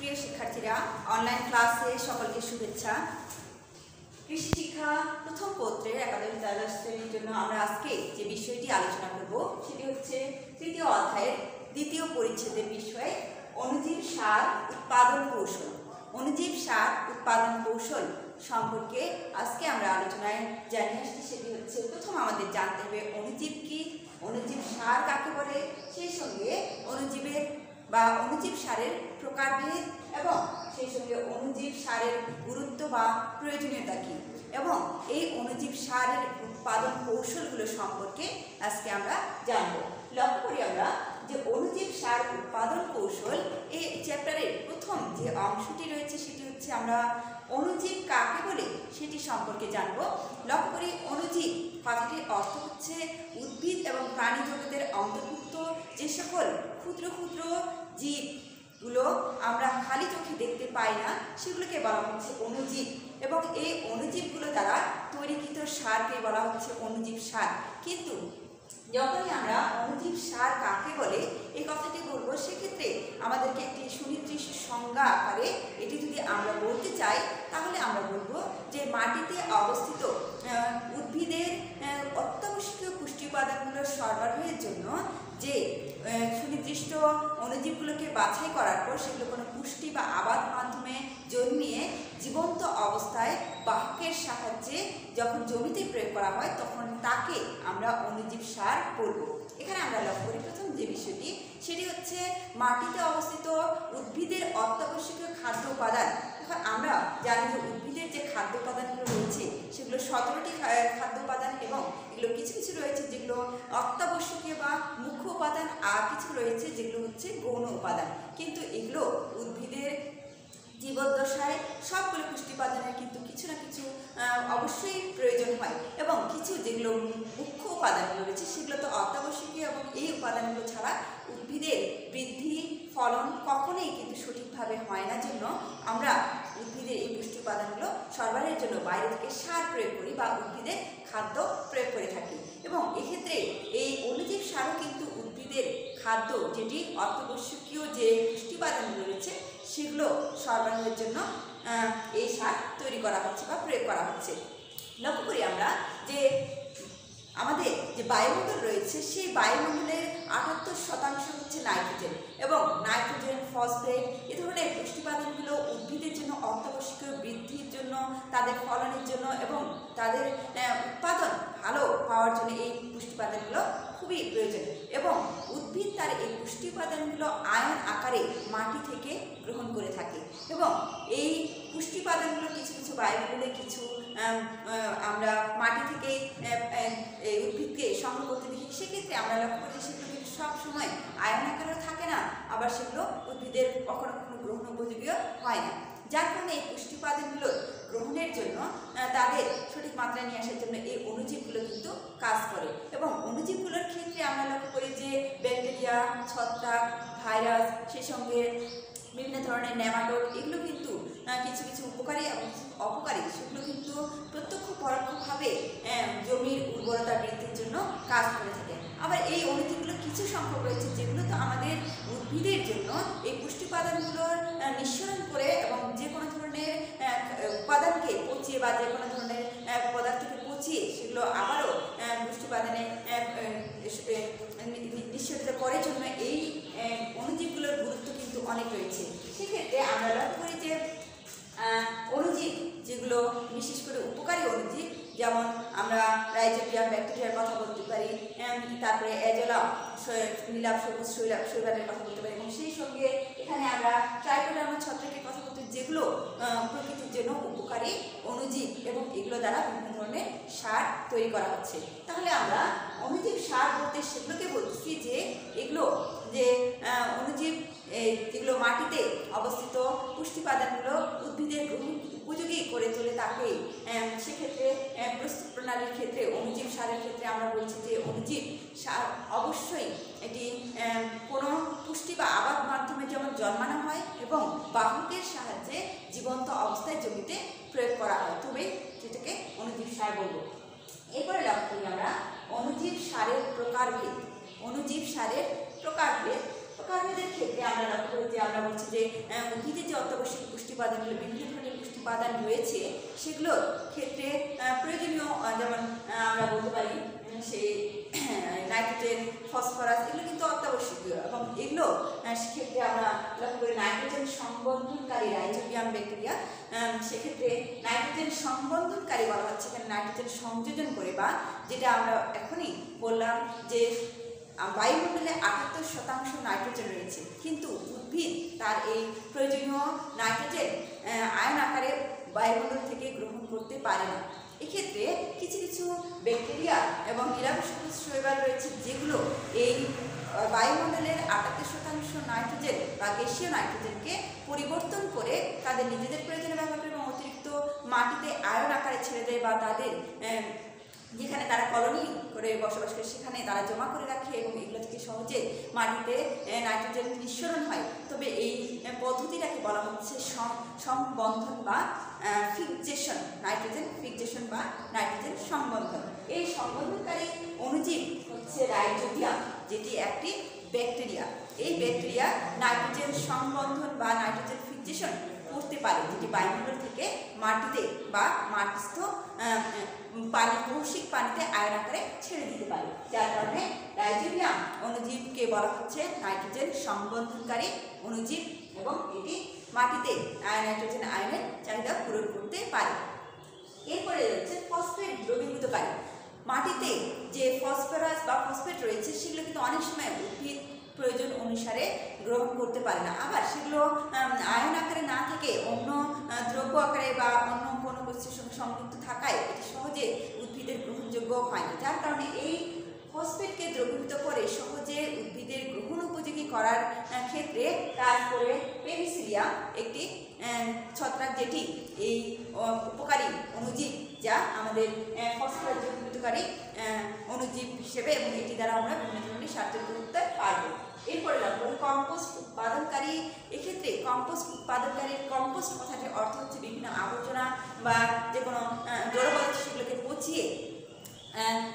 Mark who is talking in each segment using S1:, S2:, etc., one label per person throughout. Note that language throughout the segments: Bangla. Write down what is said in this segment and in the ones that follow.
S1: প্রিয় শিক্ষার্থীরা, অনলাইন ক্লাসে সকলকে শুভেচ্ছা। কৃষি শিক্ষা প্রথম পত্রের একাদশ দ্বাদশ শ্রেণীর জন্য আমরা আজকে যে বিষয়টি আলোচনা করব সেটি হচ্ছে তৃতীয় অধ্যায়ের দ্বিতীয় পরিচ্ছেদের বিষয় অণুজীব সার উৎপাদন কৌশল। অণুজীব সার উৎপাদন কৌশল সম্পর্কে আজকে আমরা আলোচনায় জানিয়ে আসছি। সেটি হচ্ছে প্রথম আমাদের জানতে হবে অণুজীব কি, অণুজীব সার কাকে বলে, সেই সঙ্গে অণুজীবের বা অণুজীব সারের প্রকারভেদ এবং সেই সঙ্গে অণুজীব সারের গুরুত্ব বা প্রয়োজনীয়তা কী এবং এই অণুজীব সারের উৎপাদন কৌশলগুলো সম্পর্কে আজকে আমরা জানব। লক্ষ্য করি আমরা যে অণুজীব সার উৎপাদন কৌশল এই চ্যাপ্টারের প্রথম যে অংশটি রয়েছে সেটি হচ্ছে আমরা অণুজীব কাকে বলে সেটি সম্পর্কে জানব। লক্ষ্য করি অণুজীব কথাটির অর্থ হচ্ছে উদ্ভিদ এবং প্রাণী জগতের অন্তর্ভুক্ত যে সকল ক্ষুদ্র ক্ষুদ্র জীবগুলো আমরা খালি চোখে দেখতে পাই না সেগুলোকে বলা হচ্ছে অণুজীব এবং এই অণুজীবগুলো দ্বারা তৈরিকৃত সারকে বলা হচ্ছে অণুজীব সার। কিন্তু যখনই আমরা অণুজীব সার কাকে বলে এই কথাটি বলবো সেক্ষেত্রে আমাদেরকে একটি সুনির্দিষ্ট সংজ্ঞা আকারে এটি যদি আমরা বলতে চাই তাহলে আমরা বলবো যে মাটিতে অবস্থিত উদ্ভিদের অত্যাবশ্যকীয় পুষ্টি উপাদানগুলোর সরবরাহের জন্য যে সুনির্দিষ্ট অণুজীবগুলোকে বাছাই করার পর সেগুলো কোনো পুষ্টি বা আবাদ মাধ্যমে জন্মিয়ে জীবন্ত অবস্থায় বাহকের সাহায্যে যখন জমিতে প্রয়োগ করা হয় তখন তাকে আমরা অণুজীব সার বলবো। এখানে আমরা লক্ষ্য করি প্রথম যে বিষয়টি সেটি হচ্ছে মাটিতে অবস্থিত উদ্ভিদের অত্যাবশ্যকীয় খাদ্য উপাদান। এখন আমরা জানি যে উদ্ভিদের যে খাদ্য উপাদানগুলো রয়েছে সেগুলো 17টি খাদ্য উপাদান এবং এগুলো কিছু কিছু রয়েছে যেগুলো অত্যাবশ্যকীয় বা মুখ্য উপাদান, আর কিছু রয়েছে যেগুলো হচ্ছে গৌণ উপাদান। কিন্তু এগুলো উদ্ভিদের জীবদ্দশায় সবগুলো পুষ্টি উপাদানের কিন্তু কিছু না কিছু অবশ্যই প্রয়োজন হয় এবং কিছু যেগুলো মুখ্য উপাদানগুলো রয়েছে সেগুলো তো অত্যাবশ্যকীয় এবং এই উপাদানগুলো ছাড়া উদ্ভিদের বৃদ্ধি ফলন কখনোই কিন্তু সঠিকভাবে হয় না। জন্য আমরা উদ্ভিদের এই পুষ্টি উপাদানগুলো সরবরাহের জন্য বাইরে থেকে সার প্রয়োগ করি বা উদ্ভিদের খাদ্য প্রয়োগ করে থাকি এবং এক্ষেত্রে এই অণুজীব সারও কিন্তু উদ্ভিদের খাদ্য যেটি অত্যাবশ্যকীয় যে পুষ্টি উপাদানগুলো রয়েছে সেগুলো সরবরাহের জন্য এই সার তৈরি করা হচ্ছে বা প্রয়োগ করা হচ্ছে। লক্ষ্য করি আমরা যে আমাদের যে বায়ুমণ্ডল রয়েছে সেই বায়ুমণ্ডলের 78% হচ্ছে নাইট্রোজেন এবং নাইট্রোজেন, ফসফেট এ ধরনের পুষ্টি উপাদানগুলো উদ্ভিদের জন্য অত্যাবশ্যকীয় বৃদ্ধির জন্য, তাদের ফলনের জন্য এবং তাদের উৎপাদন ভালো পাওয়ার জন্য এই পুষ্টি উপাদানগুলো খুবই প্রয়োজন এবং উদ্ভিদ তার এই পুষ্টি উপাদানগুলো আয়ন আকারে মাটি থেকে গ্রহণ করে থাকে এবং এই পুষ্টি উপাদানগুলো কিছু কিছু বায়ুমণ্ডলে কিছু আমরা মাটি থেকে উদ্ভিদকে সংগ্রহ করতে দেখি। সেক্ষেত্রে আমরা লক্ষ্য করি সেগুলো কিন্তু সবসময় আয়ন আকারেও থাকে না, আবার সেগুলো উদ্ভিদের কখনো কখনো গ্রহণ উপযোগীও হয় না। যার কারণে এই পুষ্টি উপাদানগুলো গ্রহণের জন্য তাদের সঠিক মাত্রায় নিয়ে আসার জন্য এই অণুজীবগুলো কিন্তু কাজ করে এবং অণুজীবগুলোর ক্ষেত্রে আমরা লক্ষ্য করি যে ব্যাকটেরিয়া, ছত্রাক, ভাইরাস, সেই সঙ্গে বিভিন্ন ধরনের নেমাটোড এগুলো কিন্তু কিছু কিছু উপকারী এবং অপকারী সেগুলো কিন্তু প্রত্যক্ষ পরোক্ষভাবে জমির উর্বরতা বৃদ্ধির জন্য কাজ করে থাকে। আবার এই অণুজীবগুলো কিছু সংখ্যক রয়েছে যেগুলো তো আমাদের উদ্ভিদের জন্য এই পুষ্টি উপাদানগুলোর নিঃসরণ করে এবং যে কোনো ধরনের উপাদানকে পচিয়ে বা যে কোনো ধরনের পদার্থকে পচিয়ে সেগুলো আবারও পুষ্টি উপাদানে নিঃসরিত করার জন্য এই অণুজীবগুলোর গুরুত্ব কিন্তু অনেক রয়েছে। সেক্ষেত্রে আমরা লক্ষ্য করি যে অণুজীব যেগুলো বিশেষ করে উপকারী অণুজীব যেমন আমরা রাইজোবিয়াম ব্যাকটেরিয়ার কথা বলতে পারি, তারপরে অ্যাজোলাম নীলাভ সবুজ শৈবালের কথা বলতে পারি এবং সেই সঙ্গে এখানে আমরা ট্রাইকোডার্মা ছত্রাকের কথা বলতে যেগুলো প্রকৃতির জন্য উপকারী অণুজীব এবং এগুলো দ্বারা বিভিন্ন ধরনের সার তৈরি করা হচ্ছে। তাহলে আমরা অণুজীব সার বলতে সেগুলোকে বলছি যে এগুলো যে অণুজীব যেগুলো মাটিতে অবস্থিত পুষ্টি উপাদানগুলো উদ্ভিদের গ্রহণ উপযোগী করে তোলে তাকে সেক্ষেত্রে প্রস্তুত প্রণালীর ক্ষেত্রে অণুজীব সারের ক্ষেত্রে আমরা বলছি যে অণুজীব সার অবশ্যই এটি কোনো পুষ্টি বা আবাদ মাধ্যমে যেমন জন্মানো হয় এবং বাহকের সাহায্যে জীবন্ত অবস্থায় জমিতে প্রয়োগ করা হয়, তবে যেটাকে অণুজীব সার বলবো। এরপরে লক্ষ্য করি আমরা অণুজীব সারের প্রকারভেদ। অণুজীব সারের প্রকারভেদ কার্বোহাইড্রেটের ক্ষেত্রে আমরা লক্ষ্য করি যে আমরা বলছি যে উদ্ভিদের যে অত্যাবশ্যক পুষ্টি উপাদানগুলো, বিভিন্ন ধরনের পুষ্টি উপাদান রয়েছে, সেগুলোর ক্ষেত্রে প্রয়োজনীয় যেমন আমরা বলতে পারি সেই নাইট্রোজেন, ফসফরাস, এগুলো কিন্তু অত্যাবশ্যকীয় এবং এগুলো সেক্ষেত্রে আমরা লক্ষ্য করি নাইট্রোজেন সংবন্ধনকারী রাইজোবিয়াম ব্যাকটেরিয়া, সেক্ষেত্রে নাইট্রোজেন সংবন্ধনকারী বলা হচ্ছে এখানে নাইট্রোজেন সংযোজন করে, বা যেটা আমরা এখনই বললাম যে বায়ুমণ্ডলে 78% নাইট্রোজেন রয়েছে, কিন্তু উদ্ভিদ তার এই প্রয়োজনীয় নাইট্রোজেন আয়ন আকারে বায়ুমণ্ডল থেকে গ্রহণ করতে পারে না। এক্ষেত্রে কিছু কিছু ব্যাকটেরিয়া এবং নিরামিষভোজী শৈবাল রয়েছে যেগুলো এই বায়ুমণ্ডলের 78% নাইট্রোজেন বা গ্যাসীয় নাইট্রোজেনকে পরিবর্তন করে তাদের নিজেদের প্রয়োজনে ব্যবহার করে এবং অতিরিক্ত মাটিতে আয়ন আকারে ছেড়ে দেয়, বা তাদের যেখানে তারা কলোনি করে বসবাস করে সেখানে তারা জমা করে রাখে এবং এগুলো থেকে সহজে মাটিতে নাইট্রোজেন নিঃসরণ হয়। তবে এই পদ্ধতিটাকে বলা হচ্ছে সংবন্ধন বা ফিক্সেশন, নাইট্রোজেন ফিক্সেশন বা নাইট্রোজেন সংবন্ধন। এই সংবন্ধনকারী অণুজীব হচ্ছে রাইজোবিয়াম, যেটি একটি ব্যাকটেরিয়া। এই ব্যাকটেরিয়া নাইট্রোজেন সংবন্ধন বা নাইট্রোজেন ফিক্সেশন করতে পারে, যেটি বায়ুমণ্ডল থেকে মাটিতে বা মাটিস্থ পানি, কৌশিক পানিতে আয়ন আকারে ছেড়ে দিতে পারে, যার কারণে রাইজোবিয়াম অণুজীবকে বলা হচ্ছে নাইট্রোজেন সংবন্ধনকারী অণুজীব এবং এটি মাটিতে নাইট্রোজেন আয়নের চাহিদা পূরণ করতে পারে। এরপরে রয়েছে ফসফেট দ্রবীভূতকারী। মাটিতে যে ফসফরাস বা ফসফেট রয়েছে সেগুলো কিন্তু অনেক সময় উদ্ভিদ প্রয়োজন অনুসারে গ্রহণ করতে পারে না, আবার সেগুলো আয়ন আকারে না থেকে অন্য দ্রব্য আকারে বা অন্য কোনো বস্তুর সঙ্গে সংযুক্ত থাকায় এটি সহজে উদ্ভিদের গ্রহণযোগ্য হয় না, যার কারণে এই ফসফেটকে দ্রবীভূত করে সহজে উদ্ভিদের গ্রহণ উপযোগী করার ক্ষেত্রে তারপরে পেনিসিলিয়াম একটি ছত্রাক, যেটি এই উপকারী অণুজীব যা আমাদের ফসফরাস দ্রবীভূতকারী অণুজীব হিসেবে, এবং এটি দ্বারা আমরা বিভিন্ন ধরনের সার তৈরি করতে পারবো। এরপরে লক্ষ্য করি কম্পোস্ট উৎপাদনকারী। এক্ষেত্রে কম্পোস্ট উৎপাদনকারীর কম্পোস্ট কথাটির অর্থ হচ্ছে বিভিন্ন আবর্জনা বা যে কোনো জড় পদার্থ সেগুলোকে পচিয়ে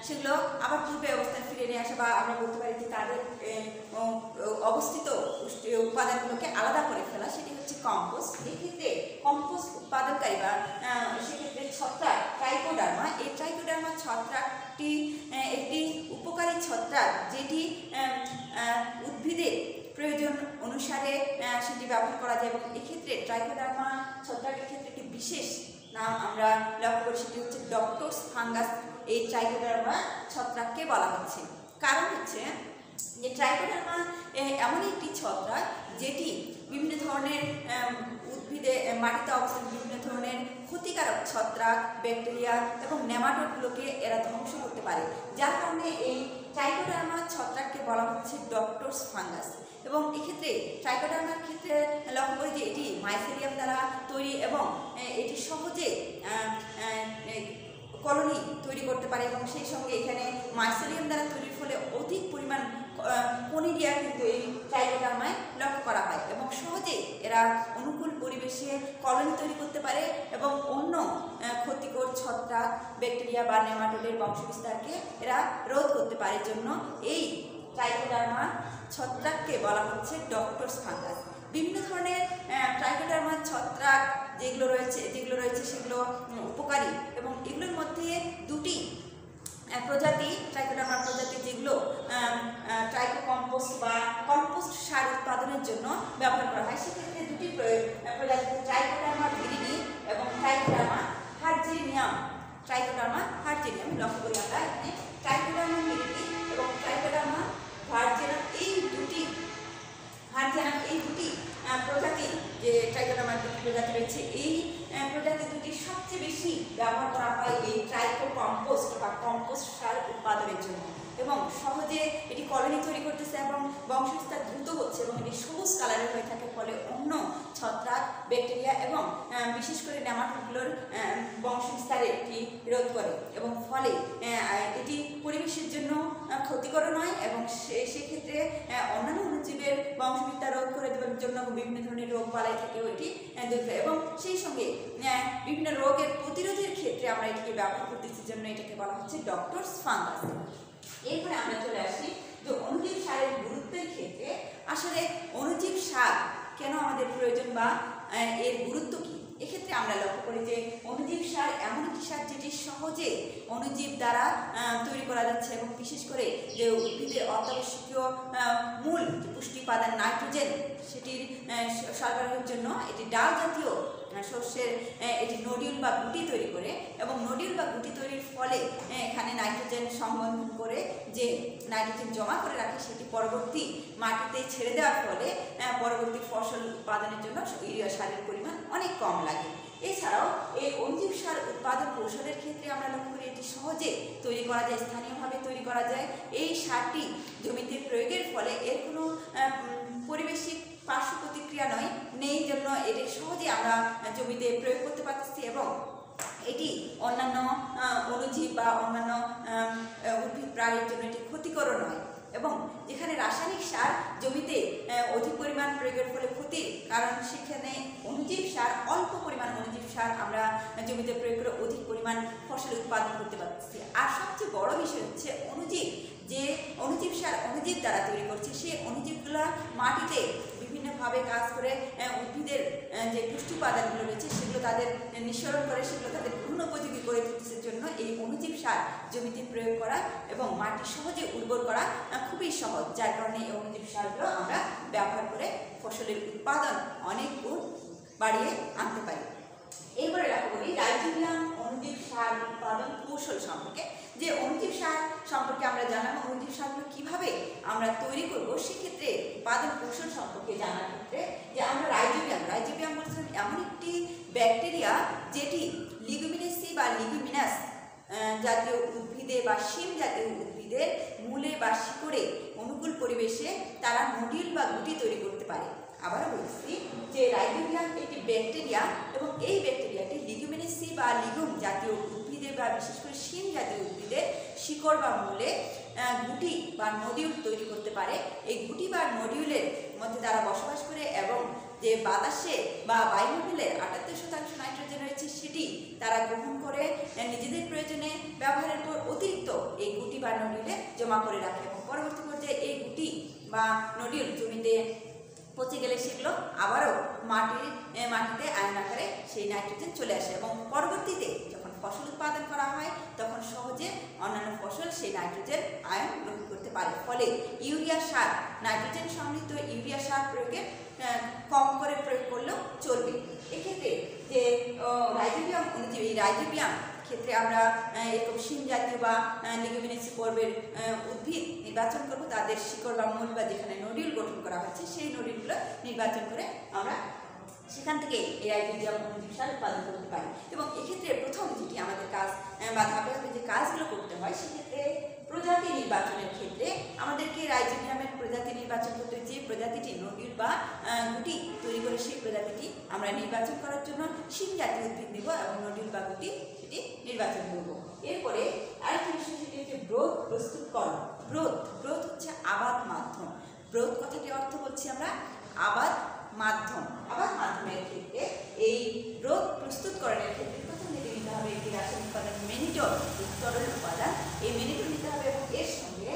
S1: সেগুলো আবার পূর্বে অবস্থায় ফিরে নিয়ে আসা, বা আমরা বলতে পারি যে তাদের অবস্থিত উপাদানগুলোকে আলাদা করে ফেলা, সেটি হচ্ছে কম্পোস্ট। এক্ষেত্রে কম্পোস্ট উৎপাদনকারী বা সেক্ষেত্রে ছত্রাক ট্রাইকোডার্মা, এই ট্রাইকোডার্মা ছত্রাকটি একটি উপকারী ছত্রাক, যেটি উদ্ভিদের প্রয়োজন অনুসারে সেটি ব্যবহার করা যায়, এবং এক্ষেত্রে ট্রাইকোডার্মা ছত্রাকের ক্ষেত্রে একটি বিশেষ নাম আমরা লক্ষ্য করি, সেটি হচ্ছে ডক্টরস ফাঙ্গাস। এই ট্রাইকোডার্মা ছত্রাককে বলা হচ্ছে, কারণ হচ্ছে যে ট্রাইকোডার্মা এমন একটি ছত্রাক যেটি বিভিন্ন ধরনের উদ্ভিদে মাটিতে অবস্থিত বিভিন্ন ধরনের ক্ষতিকারক ছত্রাক, ব্যাকটেরিয়া এবং নেমাটোডগুলোকে এরা ধ্বংস করতে পারে, যার কারণে এই ট্রাইকোডার্মা ছত্রাককে বলা হচ্ছে ডক্টরস ফাঙ্গাস। এবং এক্ষেত্রে ট্রাইকোডার্মার ক্ষেত্রে লক্ষ্য করি যে এটি মাইসেরিয়াম দ্বারা তৈরি এবং এটি সহজে কলোনি তৈরি করতে পারে, এবং সেই সঙ্গে এখানে মাইসেরিয়াম দ্বারা তৈরির ফলে অধিক পরিমাণ কনিডিয়া কিন্তু এই ট্রাইকোডার্মায় লক্ষ্য করা হয়, এবং সহজে এরা অনুকূল পরিবেশে কলোনি তৈরি করতে পারে এবং অন্য ক্ষতিকর ছত্রাক, ব্যাকটেরিয়া বা নেমাটোডের বংশবিস্তারকে এরা রোধ করতে পারে। জন্য এই ট্রাইকোডার্মা ছত্রাককে বলা হচ্ছে ডক্টরস ফাঙ্গাস। বিভিন্ন ধরনের ট্রাইকোডার্মা ছত্রাক যেগুলো রয়েছে সেগুলো উপকারী, এবং এগুলোর মধ্যে দুটি প্রজাতি ট্রাইকোডার্মা প্রজাতি যেগুলো ট্রাইকোকম্পোস্ট বা কম্পোস্ট সার উৎপাদনের জন্য ব্যবহার করা হয়। সেক্ষেত্রে দুটি প্রজাতি ট্রাইকোডার্মা ভিরিডি এবং ট্রাইকোডার্মা হার্জিনিয়াম। ট্রাইকোডার্মা হার্জিনিয়াম লক্ষ্য করি আমরা এখানে ট্রাইকোডার্মা ভিরিডি এবং ট্রাইকোডার্মা হার্জিনিয়াম এই দুটি প্রজাতি যে ট্রাইকোডার্মার দুটি প্রজাতি রয়েছে, এই প্রজাতি দুটি সবচেয়ে বেশি ব্যবহার করা হয় এই ট্রাইকোকম্পোস্ট বা কম্পোস্ট সার উৎপাদনের জন্য, এবং সহজে এটি কলোনি তৈরি করতেছে এবং বংশবিস্তার দ্রুত হচ্ছে, এবং এটি সবুজ কালারের হয়ে থাকে, ফলে অন্য ছত্রাক, ব্যাকটেরিয়া এবং বিশেষ করে নেমাটোডগুলোর বংশবিস্তারে এটি রোধ করে, এবং ফলে এটি পরিবেশের জন্য ক্ষতিকর নয়, এবং সেক্ষেত্রে অন্যান্য অণুজীবের বংশবিস্তার রোধ করে দেওয়ার জন্য বিভিন্ন ধরনের রোগ বালাই থেকেও এটি দূর করে, এবং সেই সঙ্গে বিভিন্ন রোগের প্রতিরোধের ক্ষেত্রে আমরা এটিকে ব্যবহার করতেছি, জন্য এটাকে বলা হচ্ছে ডক্টরস ফাঙ্গাস। এরপরে আমরা চলে আসি যে অণুজীব সারের গুরুত্বের ক্ষেত্রে আসলে অণুজীব সার কেন আমাদের প্রয়োজন বা এর গুরুত্ব কি, এক্ষেত্রে আমরা লক্ষ্য করি যে অণুজীব সার এমন একটি সার যেটি সহজে অণুজীব দ্বারা তৈরি করা যাচ্ছে এবং বিশেষ করে যে উদ্ভিদের অত্যাবশ্যকীয় মূল পুষ্টি উপাদান নাইট্রোজেন সেটির সরবরাহের জন্য এটি ডাল জাতীয় শস্যের এটি নডিউল বা গুটি তৈরি করে এবং নডিউল বা গুটি তৈরির ফলে এখানে নাইট্রোজেন সংবন্ধন করে যে নাইট্রোজেন জমা করে রাখে সেটি পরবর্তী মাটিতে ছেড়ে দেওয়ার ফলে পরবর্তী ফসল উৎপাদনের জন্য ইউরিয়া সারের পরিমাণ অনেক কম লাগে। এছাড়াও এই অণুজীব সার উৎপাদন কৌশলের ক্ষেত্রে আমরা লক্ষ্য করি এটি সহজে তৈরি করা যায়, স্থানীয়ভাবে তৈরি করা যায়। এই সারটি জমিতে প্রয়োগের ফলে এর কোনো পরিবেশিক পার্শ্ব প্রতিক্রিয়া নেই জন্য এটি সহজে আমরা জমিতে প্রয়োগ করতে পারতেছি এবং এটি অন্যান্য অণুজীব বা অন্যান্য উদ্ভিদ প্রাণীর জন্য এটি ক্ষতিকরও নয়। এবং যেখানে রাসায়নিক সার জমিতে অধিক পরিমাণ প্রয়োগের ফলে ক্ষতির কারণ, সেখানে অণুজীব সার অল্প পরিমাণ অণুজীব সার আমরা জমিতে প্রয়োগ করে অধিক পরিমাণ ফসল উৎপাদন করতে পারছি। আর সবচেয়ে বড় বিষয় হচ্ছে অণুজীব, যে অণুজীব সার অণুজীব দ্বারা তৈরি করছে সেই অণুজীবগুলো মাটিতে বিভিন্নভাবে কাজ করে উদ্ভিদের যে পুষ্টি উপাদানগুলো রয়েছে সেগুলো তাদের নিঃসরণ করে, সেগুলো তাদের গ্রহণ উপযোগী করে তুলতে জন্য এই অণুজীব সার জমিতে প্রয়োগ করা এবং মাটি সহজে উর্বর করা খুবই সহজ, যার কারণে এই অণুজীব সারগুলো আমরা ব্যবহার করে ফসলের উৎপাদন অনেক গুণ বাড়িয়ে আনতে পারি। এরপরে লক্ষ্য করি রাইজোবিয়াম অণুজীব সার উৎপাদন কৌশল সম্পর্কে। যে অণুজীব সার সম্পর্কে আমরা জানলাম, অণুজীব সারগুলো কীভাবে আমরা তৈরি করব সেক্ষেত্রে উৎপাদন কৌশল সম্পর্কে জানার ক্ষেত্রে যে আমরা রাইজোবিয়াম বলছিলাম এমন একটি ব্যাকটেরিয়া যেটি লিগুমিনেসি বা লিগুমিনাস জাতীয় উদ্ভিদে বা শিম জাতীয় উদ্ভিদের মূলে বা শিকড়ে অনুকূল পরিবেশে তারা নডিউল বা গুটি তৈরি করতে পারে। আবারও বলছি যে রাইজোবিয়াম একটি ব্যাকটেরিয়া এবং এই ব্যাকটেরিয়াটি লিগুমিনেসি বা লিগুম জাতীয় উদ্ভিদে বা বিশেষ করে শিম জাতীয় উদ্ভিদের শিকড় বা মূলে গুটি বা নডিউল তৈরি করতে পারে। এই গুটি বা নডিউলের মধ্যে তারা বসবাস করে এবং যে বাতাসে বা বায়ুমণ্ডলের 78% নাইট্রোজেন রয়েছে সেটি তারা গ্রহণ করে নিজেদের প্রয়োজনে ব্যবহারের পর অতিরিক্ত এই গুটি বা নডিউলে জমা করে রাখে এবং পরবর্তী পর্যায়ে এই গুটি বা নডিউল জমিতে পচে গেলে সেগুলো আবারও মাটিতে আয়ন আকারে সেই নাইট্রোজেন চলে আসে এবং পরবর্তীতে যখন ফসল উৎপাদন করা হয় তখন সহজে অন্যান্য ফসল সেই নাইট্রোজেন আয়ন গ্রহণ করতে পারে। ফলে ইউরিয়া সার, নাইট্রোজেন সমৃদ্ধ ইউরিয়া সার প্রয়োগে কম করে প্রয়োগ করলেও চলবে। এক্ষেত্রে যে রাইজোবিয়াম অণুজীব, এই রাইজোবিয়াম ক্ষেত্রে আমরা এরকম শিম জাতীয় বা লিগুমিনেসি পর্বের উদ্ভিদ নির্বাচন করব, তাদের শিকড় বা মূল বা যেখানে নডিউল গঠন করা হচ্ছে সেই নডিউলগুলো নির্বাচন করে আমরা সেখান থেকে এই রাইজোবিয়াম অণুজীব সার উৎপাদন করতে পারি। এবং এক্ষেত্রে প্রথম যেটি আমাদের কাজ বা ধাপে ধাপে যে কাজগুলো করতে হয় সেক্ষেত্রে প্রজাতি নির্বাচনের ক্ষেত্রে আমাদেরকে রাইজোবিয়ামের প্রজাতি নির্বাচন করতে, যে প্রজাতিটি নডিউল বা গুটি তৈরি করে সেই প্রজাতিটি আমরা নির্বাচন করার জন্য শিম জাতীয় উদ্ভিদ নেব এবং নডিউল বা গুটি সেটি নির্বাচন করব। এরপরে আরেকটি বিষয় সেটি হচ্ছে ব্রোথ প্রস্তুতকরণ। ব্রোথ হচ্ছে আবাদ মাধ্যম। ব্রোথ কথাটি অর্থ বলছি আমরা আবাদ মাধ্যম। আবাদ মাধ্যমের ক্ষেত্রে এই ব্রোথ প্রস্তুতকরণের ক্ষেত্রে প্রথম যেটি নিতে হবে একটি রাসায়নিক উপাদান ম্যানিটল, তরল উপাদান। এই ম্যানিটল নিতে হবে এবং এর সঙ্গে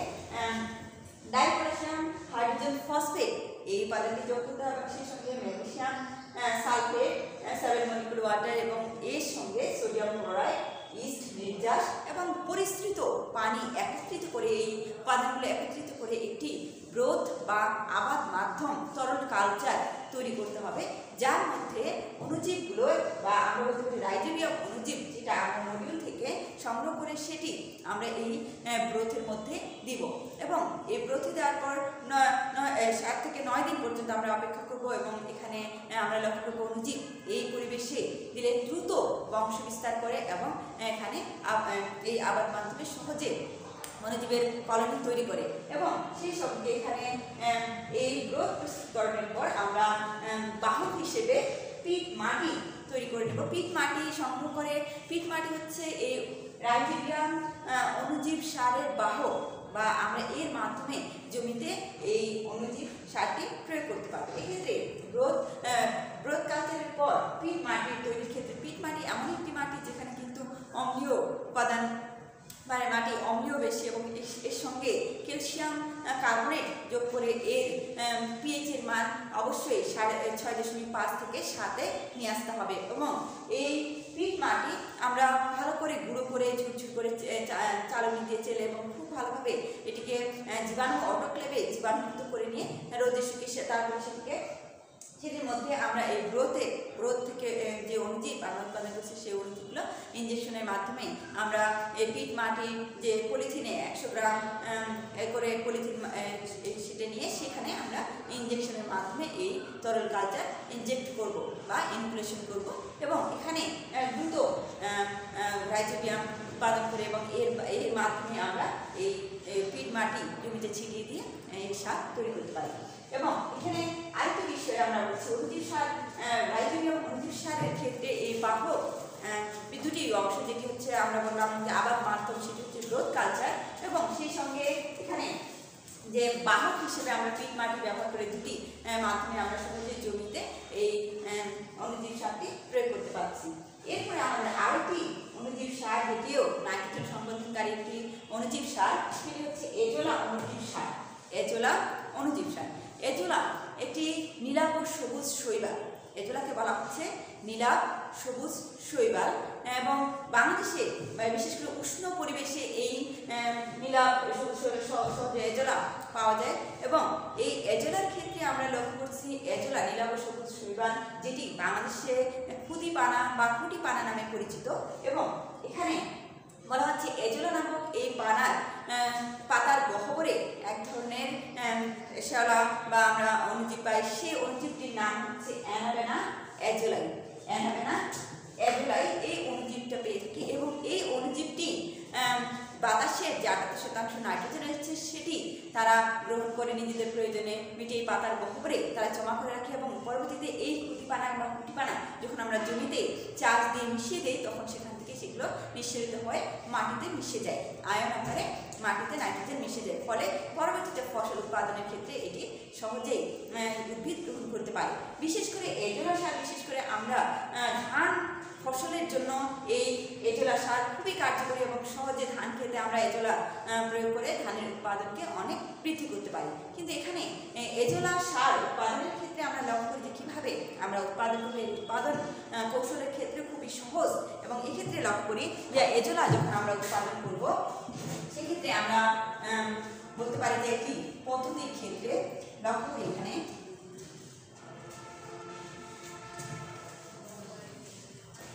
S1: ডাইপটাশিয়াম হাইড্রোজেন ফসফেট এই উপাদানটি যোগ করতে হবে। সেই সঙ্গে ম্যাগনেসিয়াম সালফেট 7 মলিকুল ওয়াটার এবং এর সঙ্গে সোডিয়াম ক্লোরাইড, ইস্ট নির্যাস এবং পরিস্কৃত পানি একত্রিত করে এই উপাদানগুলো একত্রিত করে একটি ব্রোথ বা আবাদ মাধ্যম তরল কালচার তৈরি করতে হবে, যার মধ্যে অণুজীবগুলো বা আমরা বলতে পারি রাইজোবিয়াম অণুজীব যেটা আমরা নডিউল থেকে সংগ্রহ করে সেটি আমরা এই ব্রোথের মধ্যে দিব এবং এই ব্রোথে দেওয়ার পর 7 থেকে 9 দিন পর্যন্ত আমরা অপেক্ষা করব এবং এখানে আমরা লক্ষ্য করব অণুজীব এই পরিবেশে দিলে দ্রুত বংশ বিস্তার করে এবং এখানে এই আবাদ মাধ্যমে সহজে অণুজীবের কলোনি তৈরি করে এবং সেই সঙ্গে এখানে এই ব্রোথ প্রস্তুতকরণের পর আমরা বাহক হিসেবে পিট মাটি তৈরি করে নেব। পিট মাটি সংগ্রহ করে, পিট মাটি হচ্ছে এই রাইজোবিয়াম অণুজীব সারের বাহক বা আমরা এর মাধ্যমে জমিতে এই অণুজীব সারটি প্রয়োগ করতে পারবো। এক্ষেত্রে ব্রোথ কালচারের পর পিট মাটি তৈরির ক্ষেত্রে পিট মাটি এমন একটি মাটি যেখানে কিন্তু অম্লীয় উপাদান মানে মাটি অম্লীয় বেশি এবং এর সঙ্গে ক্যালসিয়াম কার্বনেট যোগ করে এর পিএইচ এর মান অবশ্যই 6.5 থেকে 7-এ নিয়ে আসতে হবে। এবং এই পিট মাটি আমরা ভালো করে গুঁড়ো করে ঝুরঝুর করে চালনি দিয়ে চেলে এবং খুব ভালোভাবে এটিকে জীবাণু অটোক্লেভে জীবাণুমুক্ত করে নিয়ে রোদে শুকিয়ে তারপরে সেটির মধ্যে আমরা এই গ্রোথ থেকে যে অনুজীব আমরা উৎপাদন করছি সেই অনুজীবগুলো ইঞ্জেকশনের মাধ্যমে আমরা এই পিট মাটির যে পলিথিনে 100 গ্রাম করে পলিথিন সেটা নিয়ে সেখানে আমরা ইঞ্জেকশনের মাধ্যমে এই তরল কালচার ইনজেক্ট করব বা ইনকুলেশন করব এবং এখানে দ্রুত রাইজোবিয়াম উৎপাদন করে এবং এর মাধ্যমে আমরা এই পিট মাটি জমিতে ছিটিয়ে দিয়ে এই সার তৈরি করতে পারি। এবং এখানে আরেকটা বিষয় আমরা বলছি অনুজীব সার, রাইজোবিয়াম অনুজীব সারের ক্ষেত্রে এই বাহক দুটি অংশ, যেটি হচ্ছে আমরা বললাম যে আবাদ মাধ্যম, সেটি হচ্ছে গ্রোথ কালচার এবং সেই সঙ্গে এখানে যে বাহক হিসেবে আমরা পিট মাটি ব্যবহার করে দুটি মাধ্যমে আমরা সহজে জমিতে এই অনুজীব সারটি প্রয়োগ করতে পারছি। এরপরে আমাদের আরেকটি অনুজীব সার, যেটিও নাইট্রোজেন সংবর্ধনকারী একটি অনুজীব সার, সেটি হচ্ছে এজোলা অনুজীব সার। এজোলা অনুজীব সার, এজোলা একটি নীলাভ ও সবুজ শৈবাল। এজোলাকে বলা হচ্ছে নীলাভ সবুজ শৈবাল এবং বাংলাদেশে বিশেষ করে উষ্ণ পরিবেশে এই নীলাভ সবুজ এজোলা পাওয়া যায় এবং এই এজোলার ক্ষেত্রে আমরা লক্ষ্য করছি এজোলা নীলাভ সবুজ শৈবাল, যেটি বাংলাদেশে খুদিপানা বা খুঁটিপানা নামে পরিচিত এবং এখানে বলা হচ্ছে এজোলা নামক এই পানার পাতার গহ্বরে এক ধরনের শ্যাওলা বা আমরা অনুজীব পাই, সেই অনুজীবটির নাম হচ্ছে অ্যানাবেনা এজোলাই। অ্যানাবেনা এজোলাই এই অনুজীবটা পেয়ে থাকি এবং এই অনুজীবটি বাতাসের যে 88% নাইট্রোজেন রয়েছে সেটি তারা গ্রহণ করে নিজেদের প্রয়োজনে মিটিয়ে পাতার গহ্বরে তারা জমা করে রাখে এবং পরবর্তীতে এই খুঁটিপানা বা খুঁটিপানা যখন আমরা জমিতে চাষ দিয়ে মিশিয়ে দিই তখন সেখান থেকে সেগুলো নিঃসরিত হয়ে মাটিতে মিশে যায়, আয়ন আকারে মাটিতে নাইট্রোজেন মিশে যায়, ফলে পরবর্তীতে ফসল উৎপাদনের ক্ষেত্রে এটি সহজেই উদ্ভিদ গ্রহণ করতে পারে। বিশেষ করে এজোলা সার, বিশেষ করে আমরা ধান ফসলের জন্য এই এজোলা সার খুবই কার্যকরী এবং সহজে ধান খেতে আমরা এজোলা প্রয়োগ করে ধানের উৎপাদনকে অনেক বৃদ্ধি করতে পারি। কিন্তু এখানে এজোলা সার উৎপাদনের ক্ষেত্রে আমরা লক্ষ্য করি যে কীভাবে আমরা উৎপাদন করবো, উৎপাদন কৌশলের ক্ষেত্রে খুবই সহজ এবং এক্ষেত্রে লক্ষ্য করি যে এজোলা যখন আমরা উৎপাদন করব সেক্ষেত্রে আমরা বলতে পারি যে একটি পদ্ধতির ক্ষেত্রে লক্ষ্য করি এখানে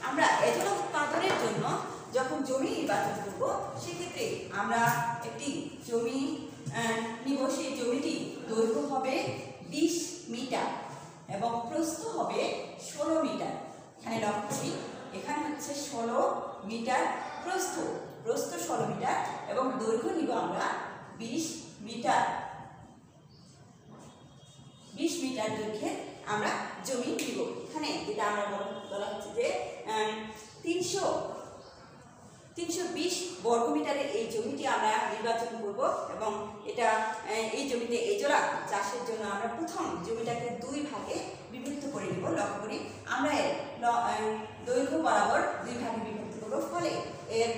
S1: আমরা এজোলা উৎপাদনের জন্য যখন জমি নির্বাচন করব সেক্ষেত্রে আমরা একটি জমি নিব, সেই জমিটি দৈর্ঘ্য হবে 20 মিটার এবং প্রস্থ হবে 16 মিটার। এখানে লক্ষ্য করি এখানে হচ্ছে 16 মিটার প্রস্থ 16 মিটার এবং দৈর্ঘ্য নিব আমরা 20 মিটার। 20 মিটার দৈর্ঘ্যে আমরা জমি নিব। এখানে যেটা আমরা বলা হচ্ছে যে 320 বর্গমিটারের এই জমিটি আমরা নির্বাচন করব এবং এটা এই জমিতে এজোলা চাষের জন্য আমরা প্রথম জমিটাকে 2 ভাগে বিভক্ত করে নেব। লক্ষ্য করি আমরা এর দৈর্ঘ্য বরাবর 2 ভাগে বিভক্ত করব, ফলে এর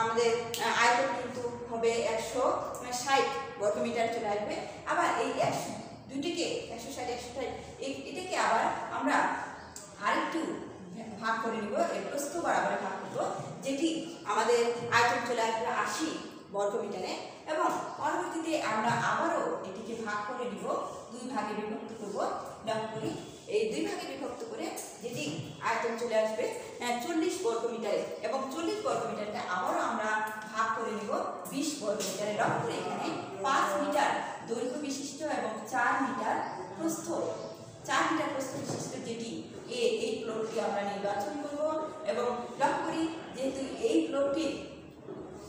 S1: আমাদের আয়তন কিন্তু হবে 160 বর্গমিটার চলে আসবে। আবার এই দুটিকে 160 এটাকে আবার আমরা আরেকটু ভাগ করে নিব, এর প্রস্থ বরাবর ভাগ করব, যেটি আমাদের আয়তন চলে আসবে 80 বর্গমিটারে এবং পরবর্তীতে আমরা আবারও এটিকে ভাগ করে নিব, 2 ভাগে বিভক্ত করব। লক্ষ্য করি এই 2 ভাগে বিভক্ত করে যেটি আয়তন চলে আসবে 40 বর্গমিটারে এবং 40 বর্গমিটারকে আবারও আমরা ভাগ করে নিব 20 বর্গমিটারে। লক্ষ্য করি এখানে 5 মিটার দৈর্ঘ্য বিশিষ্ট এবং 4 মিটার প্রস্থ বিশিষ্ট যেটি এই প্লটটি আমরা নির্বাচন করব এবং লক্ষ্য করি যেহেতু এই প্লটটি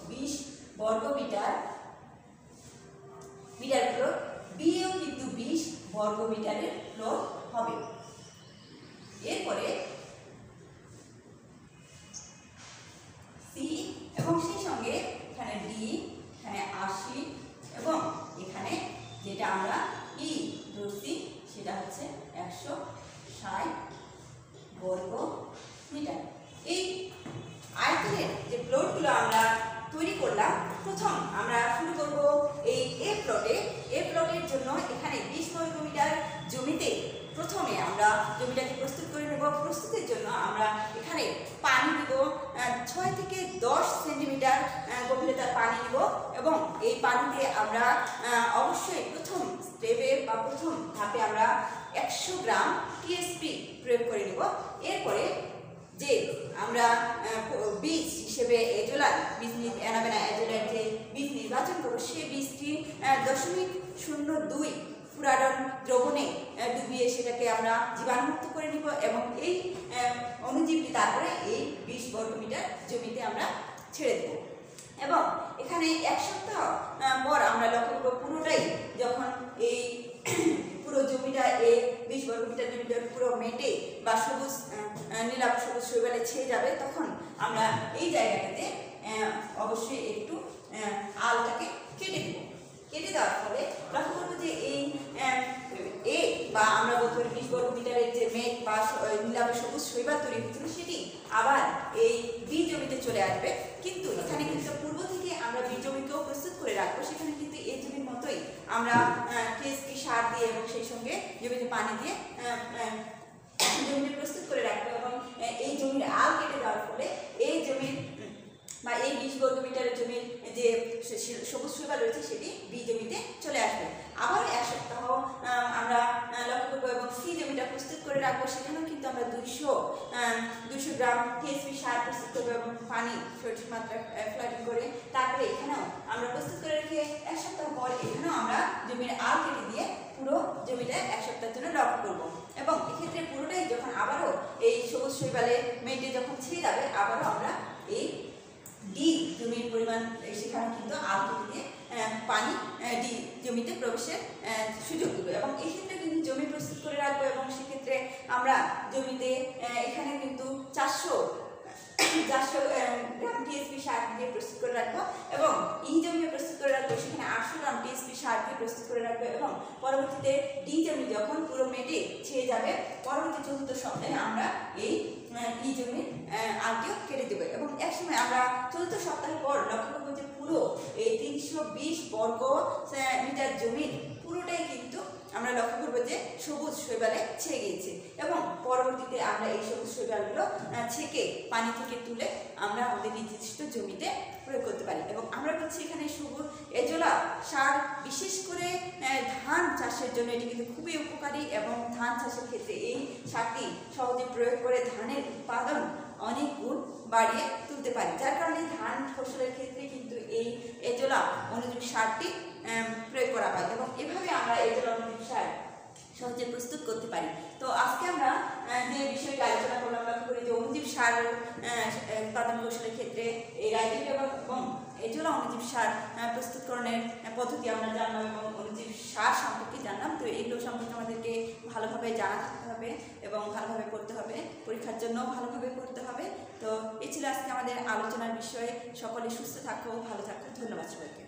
S1: 20 বর্গমিটার প্লট, বিও কিন্তু 20 বর্গমিটারের প্লট হবে। এরপরে সি এবং সেই সঙ্গে এখানে ডি, এখানে 80 এবং এখানে যেটা আমরা ই ধরছি সেটা হচ্ছে 160 বর্গ মিটার। এই আয়তনের যে প্লটগুলো আমরা তৈরি করলাম। প্রথম আমরা শুরু করব এই এ প্লটের জন্য এখানে 20 বর্গ মিটার জমিতে প্রথমে আমরা জমিটাকে প্রস্তুত করে নেব। প্রস্তুতের জন্য আমরা এখানে পানি দেব 6 থেকে 10 সেন্টিমিটার গভীরতার পানি নেব এবং এই পানিতে আমরা অবশ্যই প্রথম স্টেপে বা প্রথম ধাপে আমরা 100 গ্রাম টিএসপি প্রয়োগ করে নেব। এরপরে যে আমরা বীজ হিসেবে এজোলার বীজ অ্যানাবেনা এজোলার যে বীজ নির্বাচন করব সেই বীজটি 0.02 ফুরাডন দ্রবণে ডুবিয়ে সেটাকে আমরা জীবাণুমুক্ত করে নিব এবং এই অণুজীবটি তারপরে এই 20 বর্গ মিটার জমিতে আমরা ছেড়ে দেব। এবং এখানে 1 সপ্তাহ পর আমরা লক্ষ্য করব পুরোটাই যখন এই পুরো জমিটা এই 20 বর্গ মিটার জমিটা পুরো মেটে বা সবুজ নীলাভ সবুজ শৈবালে ছেয়ে যাবে, তখন আমরা এই জায়গাটাতে অবশ্যই একটু আলটাকে কেটে দেব। কেটে দেওয়ার ফলে লক্ষ্য করবো যে এই বা আমরা বলতে পারি 20 বর্গ মিটারের যে মেঘ বা নীলাভ সবুজ শৈবাল তৈরি হচ্ছিল সেটি আবার এই বীজ জমিতে চলে আসবে। কিন্তু এখানে কিন্তু পূর্ব থেকে আমরা বীজ জমিকেও প্রস্তুত করে রাখবো, সেখানে কিন্তু এই জমির মতোই আমরা টিএসপি সার দিয়ে এবং সেই সঙ্গে জমিতে পানি দিয়ে জমিতে প্রস্তুত করে রাখবো এবং এই জমির আল কেটে দেওয়ার ফলে এই জমির বা এই 20 বর্গ মিটারের জমির যে সবুজ শৈবাল রয়েছে সেটি বি জমিতে চলে আসবে। আবার 1 সপ্তাহ আমরা লক্ষ্য করবো এবং সি জমিটা প্রস্তুত করে রাখবো। সেখানেও কিন্তু আমরা 200 গ্রাম টিএসপি সার প্রস্তুত করবো এবং পানি সঠিক মাত্রায় ফ্লাডিং করে তারপরে এখানেও আমরা প্রস্তুত করে রেখে 1 সপ্তাহ পর এখানেও আমরা জমির আল কেটে দিয়ে পুরো জমিটা 1 সপ্তাহের জন্য লক্ষ্য করবো। এবং এক্ষেত্রে পুরোটাই যখন আবারও এই সবুজ শৈবালে মেটে যখন ছেয়ে যাবে আবারও আমরা এই ডি জমির পরিমাণ সেখানে কিন্তু আল কেটে দিয়ে পানি ডি জমিতে প্রবেশের সুযোগ দেবো এবং এক্ষেত্রে কিন্তু জমি প্রস্তুত করে রাখবো এবং সেক্ষেত্রে আমরা জমিতে এখানে কিন্তু 400 গ্রাম টিএসপি সার দিয়ে প্রস্তুত করে রাখবো এবং ই জমি প্রস্তুত করে রাখবো সেখানে 800 গ্রাম টিএসপি সার দিয়ে প্রস্তুত করে রাখবো এবং পরবর্তীতে ডি জমি যখন পুরো মেটে ছেয়ে যাবে পরবর্তী 4র্থ সপ্তাহে আমরা এই ই জমির আলটিও কেটে দেবো এবং একসময় আমরা 4র্থ সপ্তাহ পর লক্ষ্য করবো যে পুরো এই 320 বর্গ মিটার জমির পুরোটাই কিন্তু আমরা লক্ষ্য করবো যে সবুজ শৈবালে ছেয়ে গিয়েছে এবং পরবর্তীতে আমরা এই সবুজ শৈবালগুলো ছেঁকে পানি থেকে তুলে আমরা আমাদের নির্দিষ্ট জমিতে প্রয়োগ করতে পারি। এবং আমরা বলছি এখানে সবুজ এজোলা সার বিশেষ করে ধান চাষের জন্য এটি কিন্তু খুবই উপকারী এবং ধান চাষের ক্ষেত্রে এই সারটি সহজে প্রয়োগ করে ধানের উৎপাদন অনেক গুণ বাড়িয়ে তুলতে পারি, যার কারণে ধান ফসলের ক্ষেত্রে কিন্তু এই এজোলা অনুজীব সারটি প্রয়োগ করা হয় এবং এভাবে আমরা এজোলা অনুজীব সার সহজে প্রস্তুত করতে পারি। তো আজকে আমরা যে বিষয়টি আলোচনা করলাম লক্ষ্য করি যে অনুজীব সার উৎপাদন কৌশলের ক্ষেত্রে এই রাইজোবিয়াম এবং এজোলা অনুজীব সার প্রস্তুতকরণের পদ্ধতি আমরা জানলাম এবং অনুজীব সার সম্পর্কে জানলাম। তো এগুলো সম্পর্কে আমাদেরকে ভালোভাবে জানা থাকতে হবে এবং ভালোভাবে পড়তে হবে, পরীক্ষার জন্য ভালোভাবে পড়তে হবে। তো এই ছিল আজকে আমাদের আলোচনার বিষয়ে। সকলে সুস্থ থাকো, ভালো থাকো। ধন্যবাদ সবাইকে।